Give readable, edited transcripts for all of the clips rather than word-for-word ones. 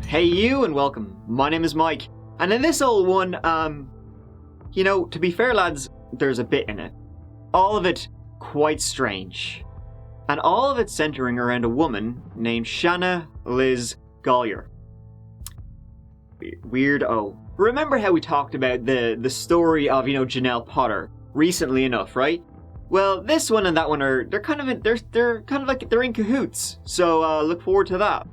Hey you and welcome. My name is Mike, and in this old one, to be fair lads, there's a bit in it. All of it quite strange. And all of it centering around a woman named Shanna Liz Golyar. Weirdo. Remember how we talked about the story of, Janelle Potter recently enough, right? Well, this one and that one they're kind of like they're in cahoots. So look forward to that.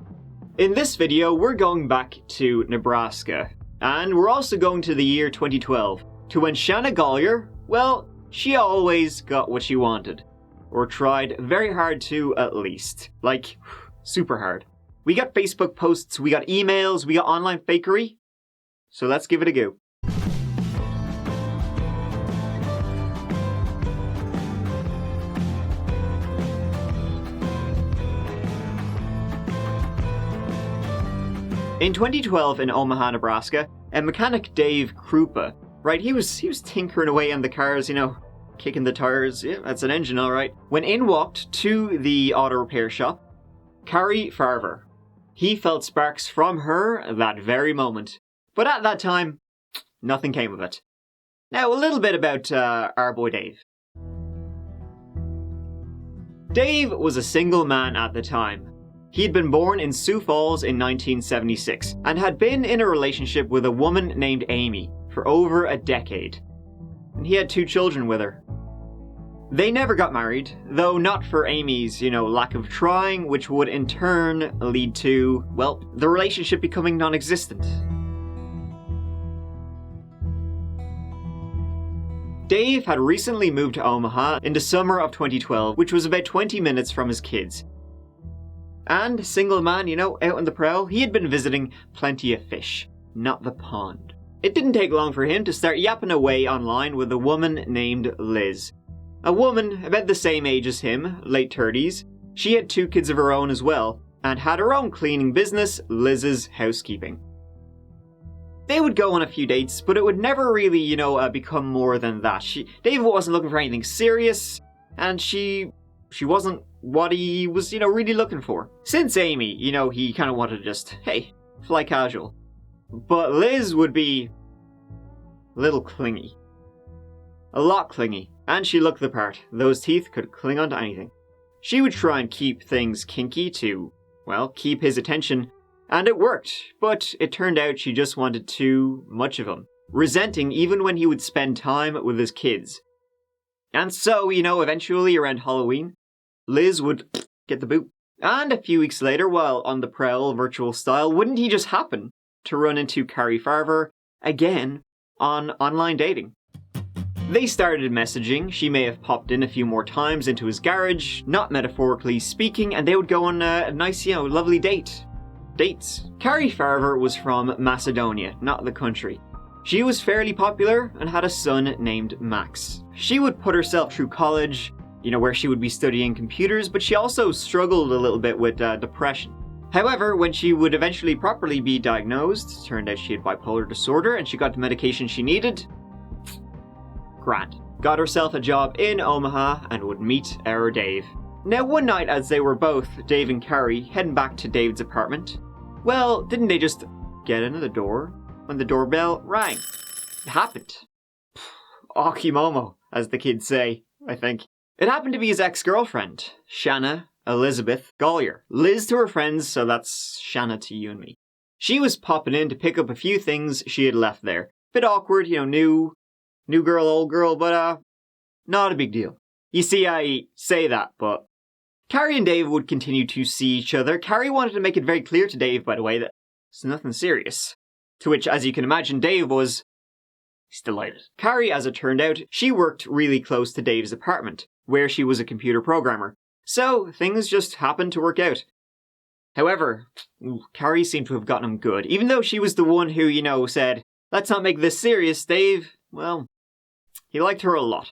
In this video, we're going back to Nebraska, and we're also going to the year 2012, to when Shanna Golyar, well, she always got what she wanted. Or tried very hard to, at least. Like, super hard. We got Facebook posts, we got emails, we got online fakery. So let's give it a go. In 2012 in Omaha, Nebraska, a mechanic Dave Kroupa, right, he was tinkering away on the cars, kicking the tires, yeah, that's an engine alright, when in walked to the auto repair shop, Cari Farver. He felt sparks from her that very moment, but at that time, nothing came of it. Now, a little bit about our boy Dave. Dave was a single man at the time. He'd been born in Sioux Falls in 1976 and had been in a relationship with a woman named Amy for over a decade. And he had 2 children with her. They never got married, though not for Amy's, lack of trying, which would in turn lead to, well, the relationship becoming non-existent. Dave had recently moved to Omaha in the summer of 2012, which was about 20 minutes from his kids. And, single man, out on the prowl, he had been visiting plenty of fish, not the pond. It didn't take long for him to start yapping away online with a woman named Liz. A woman about the same age as him, late 30s. She had 2 kids of her own as well, and had her own cleaning business, Liz's Housekeeping. They would go on a few dates, but it would never really, become more than that. David wasn't looking for anything serious, and she wasn't what he was, really looking for. Since Amy, he kind of wanted to just, hey, fly casual. But Liz would be a little clingy. A lot clingy. And she looked the part. Those teeth could cling onto anything. She would try and keep things kinky to, well, keep his attention. And it worked. But it turned out she just wanted too much of him. Resenting even when he would spend time with his kids. And so, eventually around Halloween, Liz would get the boot. And a few weeks later, while on the prowl virtual style, wouldn't he just happen to run into Cari Farver again on online dating? They started messaging. She may have popped in a few more times into his garage, not metaphorically speaking, and they would go on a nice, lovely dates. Cari Farver was from Macedonia, not the country. She was fairly popular and had a son named Max. She would put herself through college, where she would be studying computers, but she also struggled a little bit with depression. However, when she would eventually properly be diagnosed, it turned out she had bipolar disorder and she got the medication she needed. Grand. Got herself a job in Omaha and would meet our Dave. Now one night as they were both, Dave and Cari, heading back to Dave's apartment, well, didn't they just get into the door when the doorbell rang? It happened. Okimomo, as the kids say, I think. It happened to be his ex-girlfriend, Shanna Elizabeth Golyar. Liz to her friends, so that's Shanna to you and me. She was popping in to pick up a few things she had left there. Bit awkward, new girl, old girl, but not a big deal. You see, I say that, but Cari and Dave would continue to see each other. Cari wanted to make it very clear to Dave, by the way, that it's nothing serious. To which, as you can imagine, Dave was delighted. Cari, as it turned out, she worked really close to Dave's apartment, where she was a computer programmer. So, things just happened to work out. However, Cari seemed to have gotten him good. Even though she was the one who, said, let's not make this serious, Dave, well, he liked her a lot.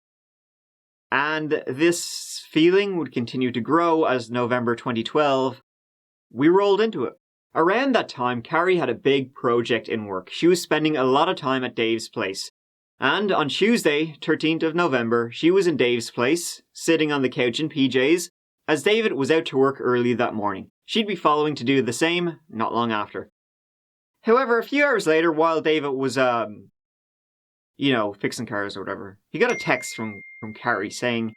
And this feeling would continue to grow as November 2012, we rolled into it. Around that time, Cari had a big project in work. She was spending a lot of time at Dave's place. And on Tuesday, 13th of November, she was in Dave's place, sitting on the couch in PJs, as David was out to work early that morning. She'd be following to do the same not long after. However, a few hours later, while David was, fixing cars or whatever, he got a text from Cari saying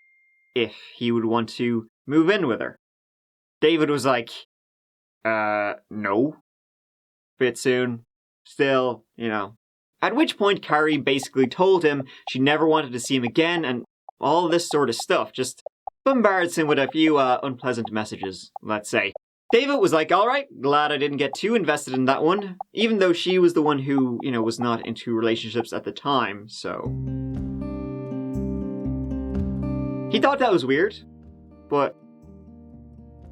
if he would want to move in with her. David was like, no. Bit soon. Still, At which point Cari basically told him she never wanted to see him again and all this sort of stuff. Just bombards him with a few unpleasant messages, let's say. David was like, alright, glad I didn't get too invested in that one, even though she was the one who, was not into relationships at the time, so. He thought that was weird, but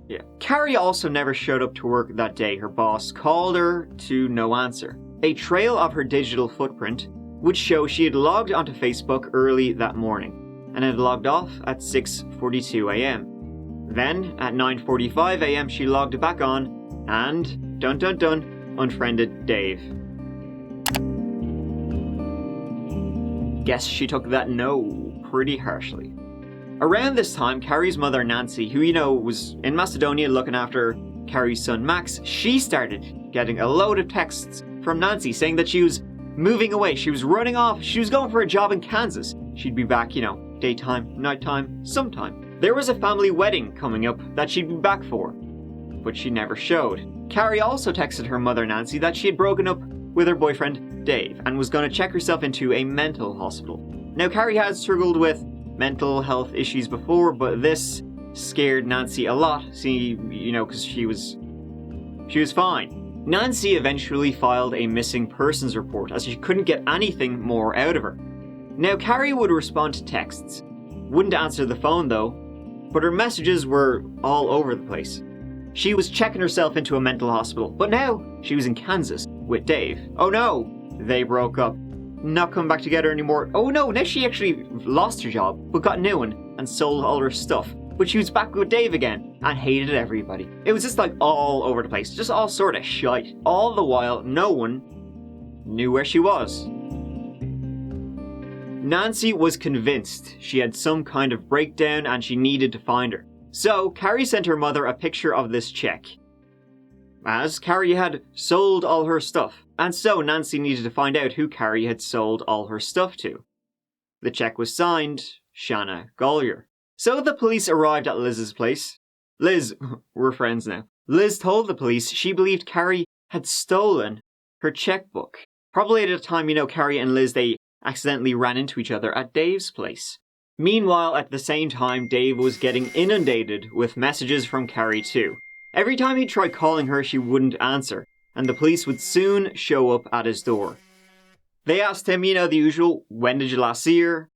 yeah. Cari also never showed up to work that day. Her boss called her to no answer. A trail of her digital footprint would show she had logged onto Facebook early that morning and had logged off at 6:42 a.m. Then, at 9:45 a.m. she logged back on and, dun dun dun, unfriended Dave. Guess she took that no pretty harshly. Around this time, Cari's mother Nancy, who was in Macedonia looking after Cari's son Max, she started getting a load of texts from Nancy saying that she was moving away, she was running off, she was going for a job in Kansas. She'd be back, daytime, nighttime, sometime. There was a family wedding coming up that she'd be back for, but she never showed. Cari also texted her mother Nancy that she had broken up with her boyfriend Dave and was going to check herself into a mental hospital. Now Cari had struggled with mental health issues before, but this scared Nancy a lot, because she was fine. Nancy eventually filed a missing persons report as she couldn't get anything more out of her. Now Cari would respond to texts, wouldn't answer the phone though, but her messages were all over the place. She was checking herself into a mental hospital, but now she was in Kansas with Dave. Oh no, they broke up. Not coming back together anymore. Oh no, now she actually lost her job, but got a new one and sold all her stuff. But she was back with Dave again and hated everybody. It was just like all over the place, just all sort of shite. All the while, no one knew where she was. Nancy was convinced she had some kind of breakdown and she needed to find her. So, Cari sent her mother a picture of this check, as Cari had sold all her stuff. And so Nancy needed to find out who Cari had sold all her stuff to. The check was signed Shanna Golyar. So the police arrived at Liz's place. Liz, we're friends now. Liz told the police she believed Cari had stolen her checkbook. Probably at a time, Cari and Liz, they accidentally ran into each other at Dave's place. Meanwhile, at the same time, Dave was getting inundated with messages from Cari too. Every time he tried calling her, she wouldn't answer, and the police would soon show up at his door. They asked him, the usual, when did you last see her?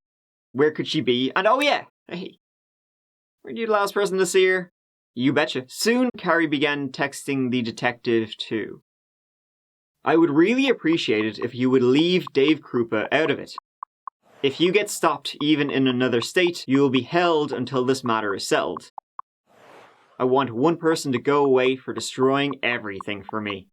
Where could she be? And oh yeah, hey, were you the last person to see her? You betcha. Soon, Cari began texting the detective too. I would really appreciate it if you would leave Dave Kroupa out of it. If you get stopped even in another state, you will be held until this matter is settled. I want one person to go away for destroying everything for me.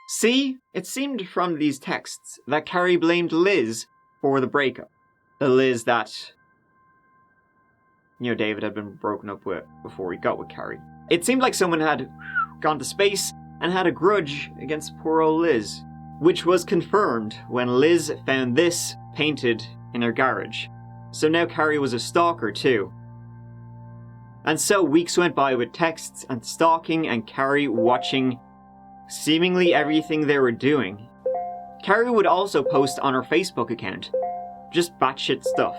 See, it seemed from these texts that Cari blamed Liz for the breakup. The Liz that, David had been broken up with before he got with Cari. It seemed like someone had gone to space and had a grudge against poor old Liz, which was confirmed when Liz found this painted in her garage. So now Cari was a stalker too. And so weeks went by with texts and stalking and Cari watching seemingly everything they were doing. Cari would also post on her Facebook account, just batshit stuff.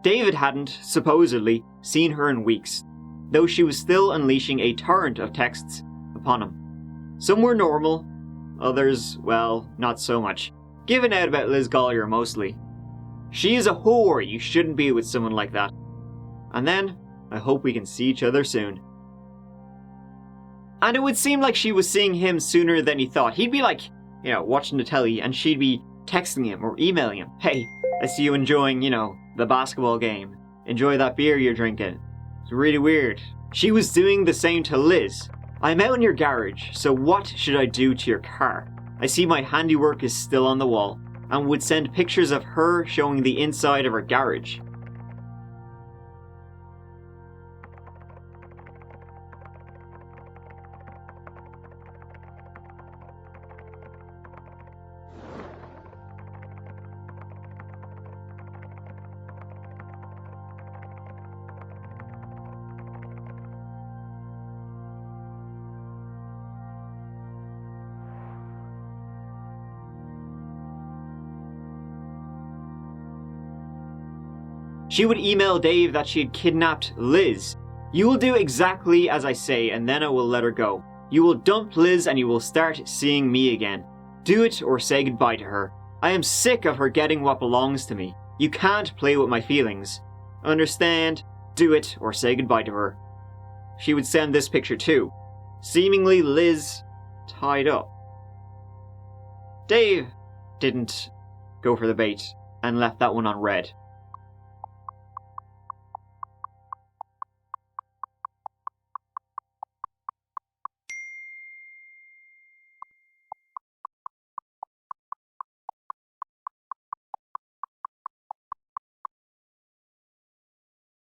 David hadn't, supposedly, seen her in weeks, though she was still unleashing a torrent of texts upon him. Some were normal, others, well, not so much. Giving out about Liz Golyar mostly. She is a whore, you shouldn't be with someone like that. And then, I hope we can see each other soon. And it would seem like she was seeing him sooner than he thought. He'd be like, watching the telly, and she'd be texting him or emailing him. Hey, I see you enjoying, the basketball game. Enjoy that beer you're drinking. It's really weird. She was doing the same to Liz. I'm out in your garage, so what should I do to your car? I see my handiwork is still on the wall, and would send pictures of her showing the inside of her garage. She would email Dave that she had kidnapped Liz. "You will do exactly as I say, and then I will let her go. You will dump Liz and you will start seeing me again. Do it or say goodbye to her. I am sick of her getting what belongs to me. You can't play with my feelings. Understand? Do it or say goodbye to her." She would send this picture too. Seemingly Liz tied up. Dave didn't go for the bait and left that one on red.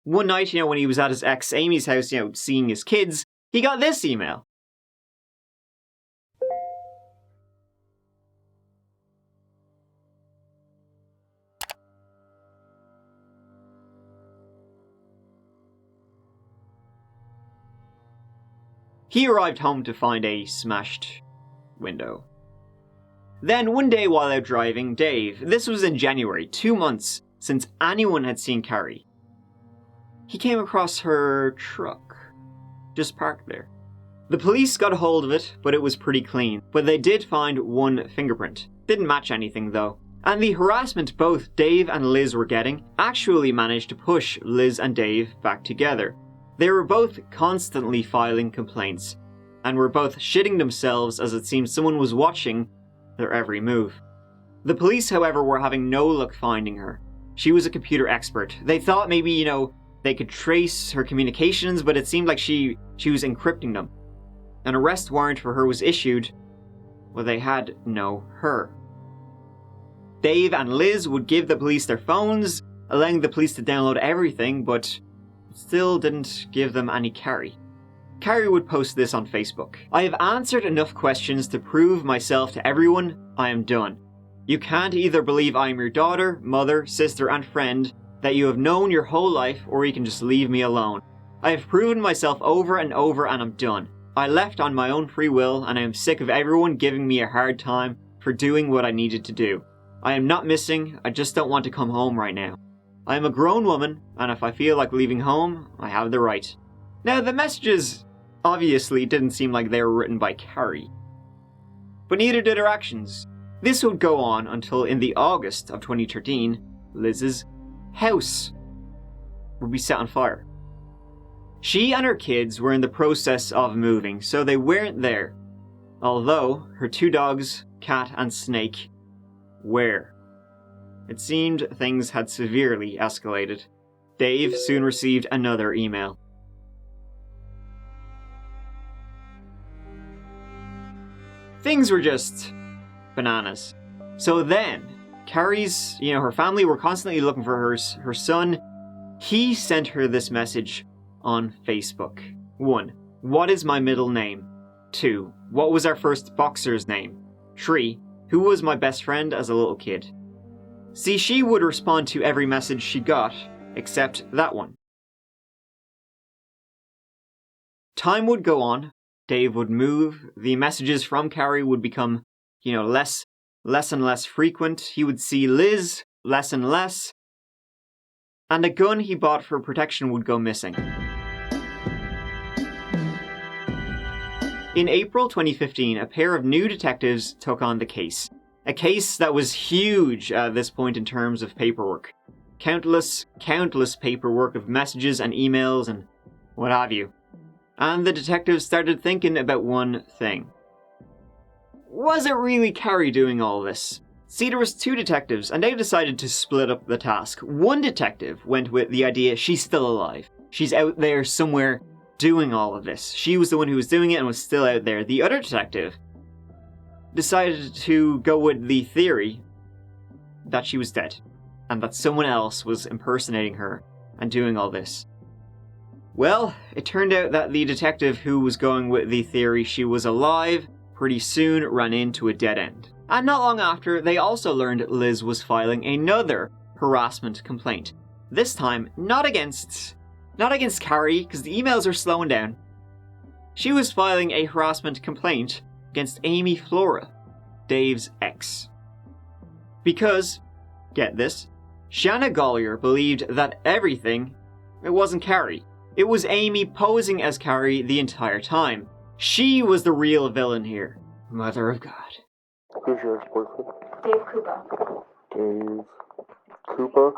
One night, when he was at his ex Amy's house, seeing his kids, he got this email. He arrived home to find a smashed window. Then one day while out driving, Dave, this was in January, 2 months since anyone had seen Cari, he came across her truck, just parked there. The police got a hold of it, but it was pretty clean. But they did find one fingerprint. Didn't match anything though. And the harassment both Dave and Liz were getting actually managed to push Liz and Dave back together. They were both constantly filing complaints, and were both shitting themselves as it seemed someone was watching their every move. The police, however, were having no luck finding her. She was a computer expert. They thought maybe, they could trace her communications, but it seemed like she was encrypting them. An arrest warrant for her was issued, but they had no her. Dave and Liz would give the police their phones, allowing the police to download everything, but still didn't give them any Cari. Cari would post this on Facebook. "I have answered enough questions to prove myself to everyone. I am done. You can't either believe I am your daughter, mother, sister, and friend that you have known your whole life, or you can just leave me alone. I have proven myself over and over and I'm done. I left on my own free will and I am sick of everyone giving me a hard time for doing what I needed to do. I am not missing, I just don't want to come home right now. I am a grown woman, and if I feel like leaving home, I have the right." Now the messages obviously didn't seem like they were written by Cari, but neither did her actions. This would go on until in the August of 2013, Liz's house would be set on fire. She and her kids were in the process of moving, so they weren't there, although her 2 dogs, cat and snake, were. It seemed things had severely escalated. Dave soon received another email. Things were just bananas. So then, Cari's, her family were constantly looking for her son. He sent her this message on Facebook. 1. What is my middle name? 2. What was our first boxer's name? 3. Who was my best friend as a little kid? See, she would respond to every message she got, except that one. Time would go on. Dave would move. The messages from Cari would become, less and less frequent. He would see Liz less and less. And a gun he bought for protection would go missing. In April 2015, a pair of new detectives took on the case. A case that was huge at this point in terms of paperwork. Countless paperwork of messages and emails and what have you. And the detectives started thinking about one thing. Was it really Cari doing all this? See, there was 2 detectives, and they decided to split up the task. One detective went with the idea she's still alive. She's out there somewhere doing all of this. She was the one who was doing it and was still out there. The other detective decided to go with the theory that she was dead, and that someone else was impersonating her and doing all this. Well, it turned out that the detective who was going with the theory she was alive pretty soon ran into a dead end. And not long after, they also learned Liz was filing another harassment complaint. This time, not against Cari, because the emails are slowing down. She was filing a harassment complaint against Amy Flora, Dave's ex. Because, get this, Shanna Golyar believed that everything, it wasn't Cari. It was Amy posing as Cari the entire time. She was the real villain here. Mother of God. Who's your ex-boyfriend? Dave Kroupa. Dave Kroupa?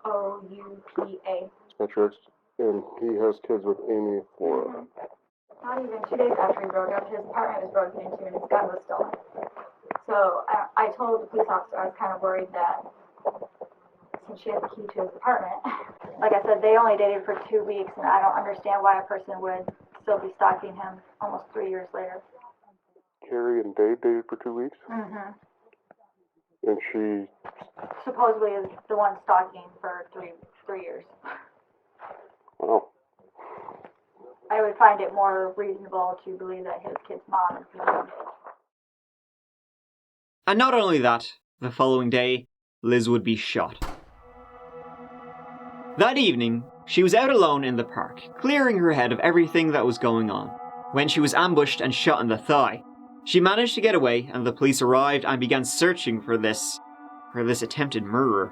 Kroupa. That's your ex, and he has kids with Amy Flora. Not even 2 days after he broke up, his apartment was broken into and his gun was stolen. So I told the police officer I was kind of worried that since she had the key to his apartment. Like I said, they only dated for 2 weeks, and I don't understand why a person would still be stalking him almost 3 years later. Cari and Dave dated for 2 weeks? Mm-hmm. And she supposedly is the one stalking for three years. Wow. I would find it more reasonable to believe that his kid's mom is the one. And not only that, the following day, Liz would be shot. That evening, she was out alone in the park, clearing her head of everything that was going on, when she was ambushed and shot in the thigh. She managed to get away, and the police arrived and began searching for this attempted murderer.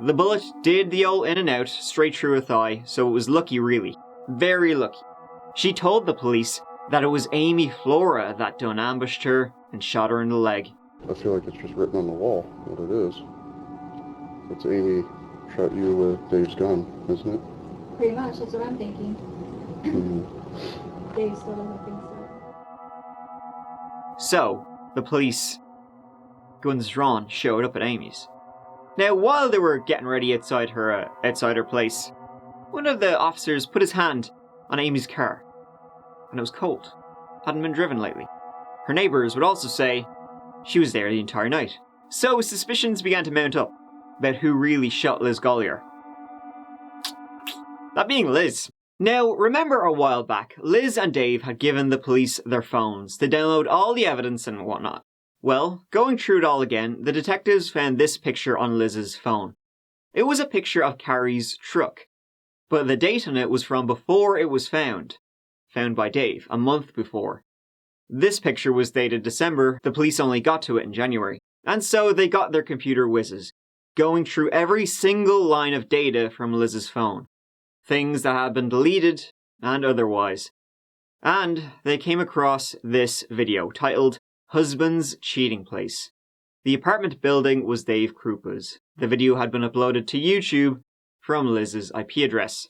The bullet did the old in and out, straight through her thigh, so it was lucky really. Very lucky. She told the police that it was Amy Flora that done ambushed her and shot her in the leg. I feel like it's just written on the wall what it is. It's Amy shot you with Dave's gun, isn't it? Pretty much, that's what I'm thinking. Dave still doesn't think so. So, the police, guns drawn, showed up at Amy's. Now, while they were getting ready outside her place, one of the officers put his hand on Amy's car, and it was cold. Hadn't been driven lately. Her neighbours would also say she was there the entire night. So suspicions began to mount up about who really shot Liz Golyar. That being Liz. Now, remember a while back, Liz and Dave had given the police their phones to download all the evidence and whatnot. Well, going through it all again, the detectives found this picture on Liz's phone. It was a picture of Cari's truck, but the date on it was from before it was found by Dave, a month before. This picture was dated December, the police only got to it in January, and so they got their computer whizzes, going through every single line of data from Liz's phone. Things that had been deleted and otherwise. And they came across this video titled Husband's Cheating Place. The apartment building was Dave Kroupa's. The video had been uploaded to YouTube from Liz's IP address.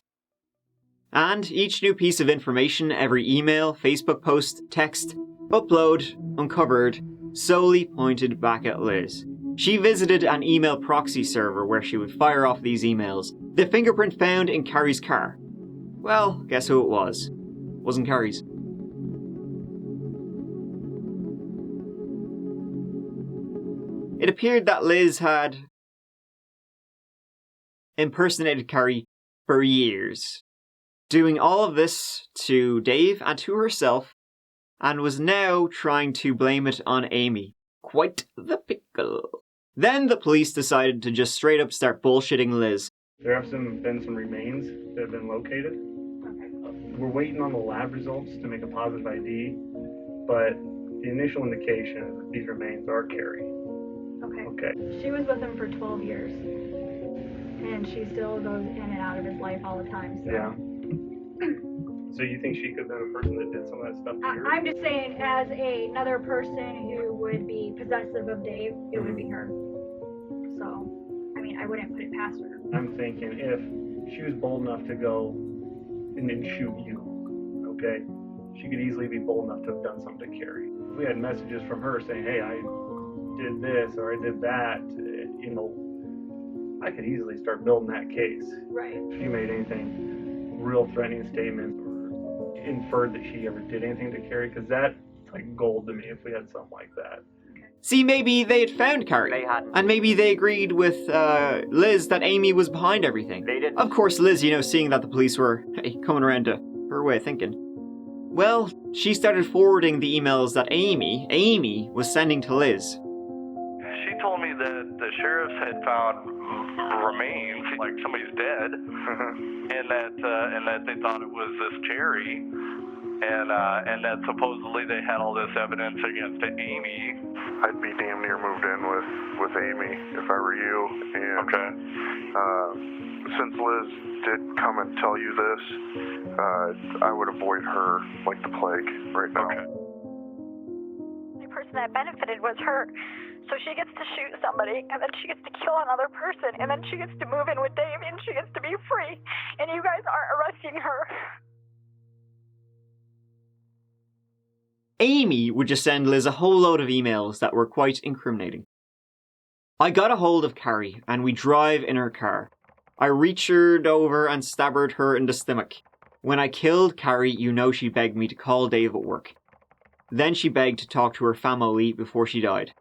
And each new piece of information, every email, Facebook post, text, upload, uncovered, solely pointed back at Liz. She visited an email proxy server where she would fire off these emails. The fingerprint found in Cari's car. Well, guess who it was? Wasn't Cari's. It appeared that Liz had impersonated Cari for years, doing all of this to Dave and to herself, and was now trying to blame it on Amy. Quite the pickle. Then the police decided to just straight up start bullshitting Liz. There have been some remains that have been located. We're waiting on the lab results to make a positive ID, but the initial indication is that these remains are Cari. Okay. She was with him for 12 years, and she still goes in and out of his life all the time. So. Yeah. So you think she could have been a person that did some of that stuff to you? I'm just saying, as another person who would be possessive of Dave, it would be her. So, I mean, I wouldn't put it past her. I'm thinking if she was bold enough to go and then shoot you, okay, she could easily be bold enough to have done something to Cari. We had messages from her saying, hey, I did this or I did that, I could easily start building that case. Right. If she made anything real threatening statements or inferred that she ever did anything to Cari, because that's like gold to me if we had something like that. See, maybe they had found Cari. They hadn't. And maybe they agreed with Liz that Amy was behind everything. They did. Of course, Liz, seeing that the police were coming around to her way of thinking. Well, she started forwarding the emails that Amy was sending to Liz. She told me that the sheriffs had found remains, like somebody's dead, and that they thought it was this Cari, and that supposedly they had all this evidence against Amy I'd be damn near moved in with Amy if I were you. And Okay. Since Liz did come and tell you this, I would avoid her like the plague right now. Okay. The person that benefited was her. So she gets to shoot somebody, and then she gets to kill another person, and then she gets to move in with Dave, and she gets to be free. And you guys aren't arresting her. Amy would just send Liz a whole load of emails that were quite incriminating. I got a hold of Cari, and we drive in her car. I reached over and stabbed her in the stomach. When I killed Cari, you know she begged me to call Dave at work. Then she begged to talk to her family before she died.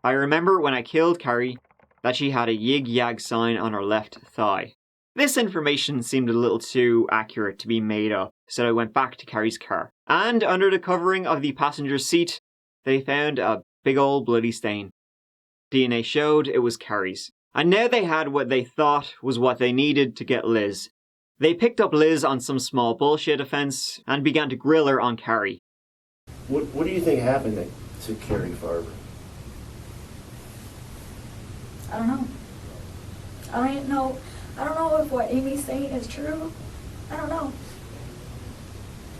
I remember when I killed Cari that she had a yig-yag sign on her left thigh. This information seemed a little too accurate to be made up, so I went back to Cari's car. And under the covering of the passenger seat, they found a big old bloody stain. DNA showed it was Cari's. And now they had what they thought was what they needed to get Liz. They picked up Liz on some small bullshit offense and began to grill her on Cari. What do you think happened to Cari Farver? I don't know. I don't know if what Amy's saying is true. I don't know.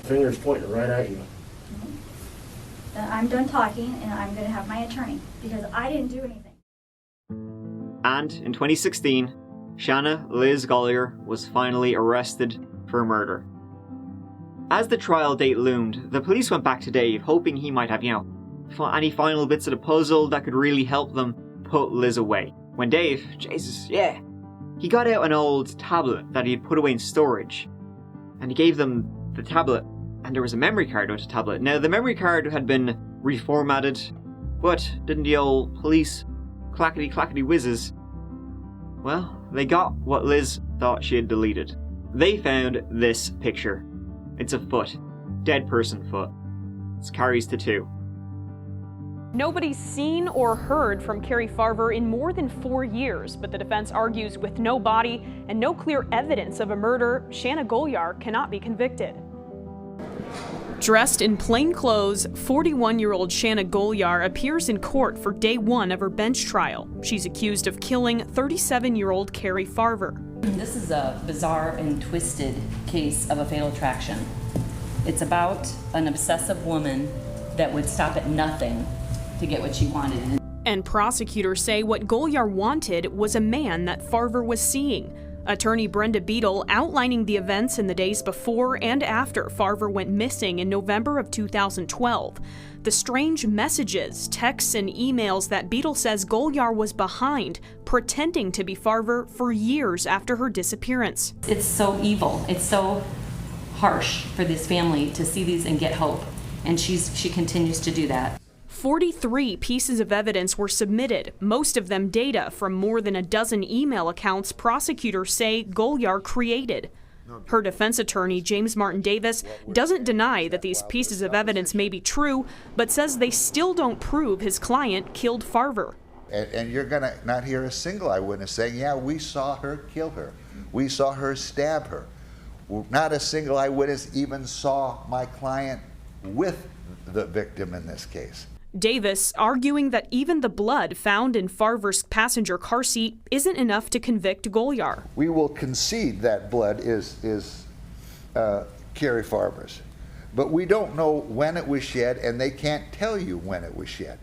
Fingers pointing right at you. Then I'm done talking, and I'm going to have my attorney, because I didn't do anything. And in 2016, Shanna Liz Golyar was finally arrested for murder. As the trial date loomed, the police went back to Dave, hoping he might have, any final bits of the puzzle that could really help them put Liz away. When Dave, he got out an old tablet that he had put away in storage, and he gave them the tablet, and there was a memory card with the tablet. Now, the memory card had been reformatted, but didn't the old police clackety whizzes? Well, they got what Liz thought she had deleted. They found this picture. It's a foot. Dead person foot. It's Cari's tattoo. Nobody's seen or heard from Cari Farver in more than 4 years, but the defense argues with no body and no clear evidence of a murder, Shanna Golyar cannot be convicted. Dressed in plain clothes, 41-year-old Shanna Golyar appears in court for day one of her bench trial. She's accused of killing 37-year-old Cari Farver. This is a bizarre and twisted case of a fatal attraction. It's about an obsessive woman that would stop at nothing to get what she wanted. And prosecutors say what Golyar wanted was a man that Farver was seeing. Attorney Brenda Beadle outlining the events in the days before and after Farver went missing in November of 2012. The strange messages, texts, and emails that Beadle says Golyar was behind, pretending to be Farver for years after her disappearance. It's so evil. It's so harsh for this family to see these and get hope. And she continues to do that. 43 pieces of evidence were submitted, most of them data from more than a dozen email accounts prosecutors say Golyar created. Her defense attorney, James Martin Davis, doesn't deny that these pieces of evidence may be true, but says they still don't prove his client killed Farver. And you're going to not hear a single eyewitness saying, yeah, we saw her kill her. We saw her stab her. Not a single eyewitness even saw my client with the victim in this case. Davis arguing that even the blood found in Farver's passenger car seat isn't enough to convict Golyar. We will concede that blood is Cari Farver's, but we don't know when it was shed, and they can't tell you when it was shed.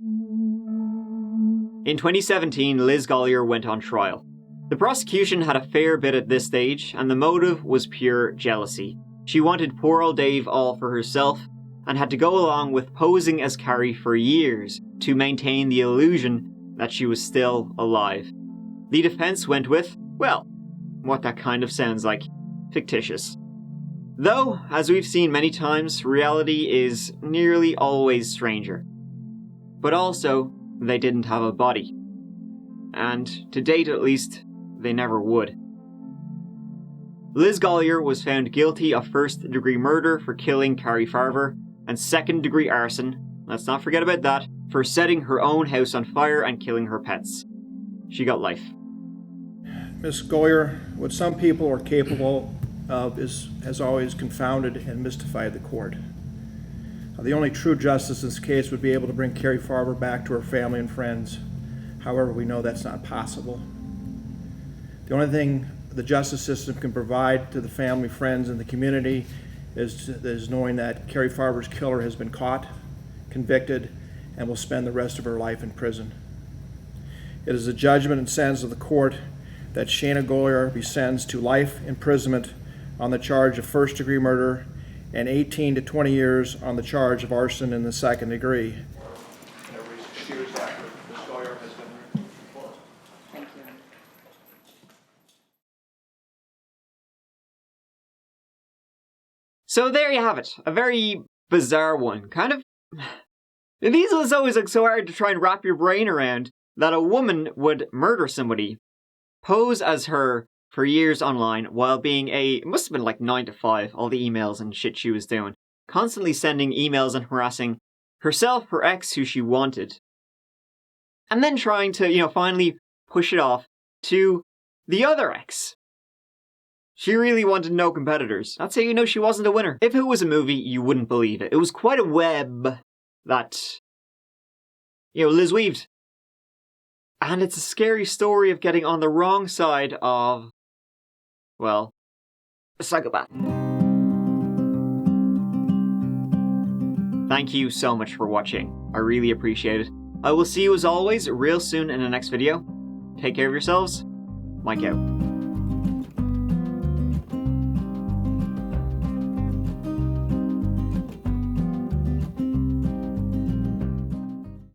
In 2017, Liz Golyar went on trial. The prosecution had a fair bit at this stage, and the motive was pure jealousy. She wanted poor old Dave all for herself, and had to go along with posing as Cari for years to maintain the illusion that she was still alive. The defense went with, well, what that kind of sounds like, fictitious. Though, as we've seen many times, reality is nearly always stranger. But also, they didn't have a body. And, to date at least, they never would. Liz Golyar was found guilty of first-degree murder for killing Cari Farver, and second-degree arson, let's not forget about that, for setting her own house on fire and killing her pets. She got life. Ms. Golyar, what some people are capable of has always confounded and mystified the court. The only true justice in this case would be able to bring Cari Farver back to her family and friends. However, we know that's not possible. The only thing the justice system can provide to the family, friends, and the community is knowing that Cari Farver's killer has been caught, convicted, and will spend the rest of her life in prison. It is the judgment and sentence of the court that Shanna Golyar be sentenced to life imprisonment on the charge of first-degree murder and 18 to 20 years on the charge of arson in the second degree. So there you have it. A very bizarre one. Kind of... These ones always look so hard to try and wrap your brain around, that a woman would murder somebody, pose as her for years online while being it must have been like 9 to 5, all the emails and shit she was doing. Constantly sending emails and harassing herself, her ex who she wanted. And then trying to, finally push it off to the other ex. She really wanted no competitors. That's how you know she wasn't a winner. If it was a movie, you wouldn't believe it. It was quite a web that, Liz weaved. And it's a scary story of getting on the wrong side of, well, a psychopath. Thank you so much for watching. I really appreciate it. I will see you as always real soon in the next video. Take care of yourselves. Mike out.